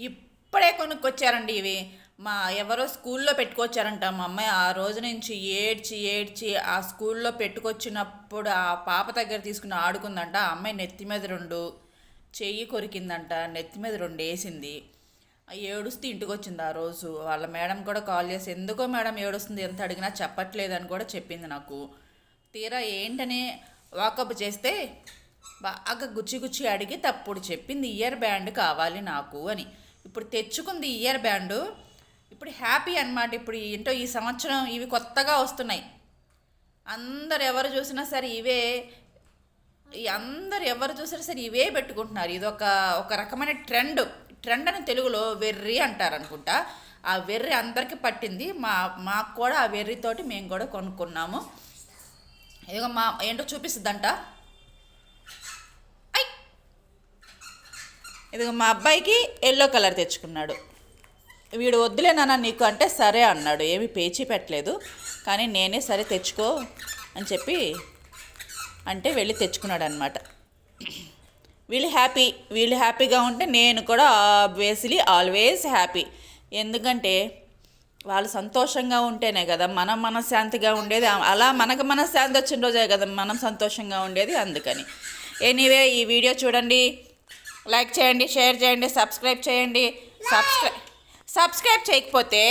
ఇప్పుడే కొనుక్కొచ్చారండి ఇవి. ఎవరో స్కూల్లో పెట్టుకొచ్చారంట. మా అమ్మాయి ఆ రోజు నుంచి ఏడ్చి ఏడ్చి ఆ స్కూల్లో పెట్టుకొచ్చినప్పుడు ఆ పాప దగ్గర తీసుకుని ఆడుకుందంట. ఆ అమ్మాయి నెత్తి మీద రెండు, చెయ్యి కొరికిందంట, నెత్తి మీద రెండు వేసింది. ఏడుస్తూ ఇంటికి వచ్చింది ఆ రోజు. వాళ్ళ మేడం కూడా కాల్ చేసి ఎందుకో మేడం ఏడుస్తుంది, ఎంత అడిగినా చెప్పట్లేదని కూడా చెప్పింది నాకు. తీరా ఏంటని వాకప్ చేస్తే బాగా గుచ్చి గుచ్చి అడిగి తప్పుడు చెప్పింది ఇయర్ బ్యాండ్ కావాలి నాకు అని. ఇప్పుడు తెచ్చుకుంది ఇయర్ బ్యాండు. ఇప్పుడు హ్యాపీ అనమాట. ఇప్పుడు ఏంటో ఈ సంవత్సరం ఇవి కొత్తగా వస్తున్నాయి. అందరు ఎవరు చూసినా సరే ఇవే, అందరు ఎవరు చూసినా సరే ఇవే పెట్టుకుంటున్నారు. ఇది ఒక రకమైన ట్రెండ్ అని తెలుగులో వెర్రి అంటారు అనుకుంటా. ఆ వెర్రి అందరికీ పట్టింది. మాకు కూడా ఆ వెర్రితోటి మేము కూడా కొనుక్కున్నాము. ఇదిగో ఏంటో చూపిస్తుందంట. ఇదిగో మా అబ్బాయికి ఎల్లో కలర్ తెచ్చుకున్నాడు. వీడు వద్దులే నాన్న నీకు అంటే సరే అన్నాడు. ఏమి పేచీ పెట్టలేదు. కానీ నేనే సరే తెచ్చుకో అని చెప్పి అంటే వెళ్ళి తెచ్చుకున్నాడు అనమాట. వీళ్ళు హ్యాపీగా ఉంటే నేను కూడా ఆబ్వియస్లీ ఆల్వేస్ హ్యాపీ. ఎందుకంటే వాళ్ళు సంతోషంగా ఉంటేనే కదా మనం మనశ్శాంతిగా ఉండేది. అలా మనకు మనశ్శాంతి వచ్చిన రోజే కదా మనం సంతోషంగా ఉండేది. అందుకని ఎనీవే ఈ వీడియో చూడండి, లైక్ చేయండి, షేర్ చేయండి, సబ్స్క్రైబ్ చేయండి. సబ్స్క్రైబ్ చేయకపోతే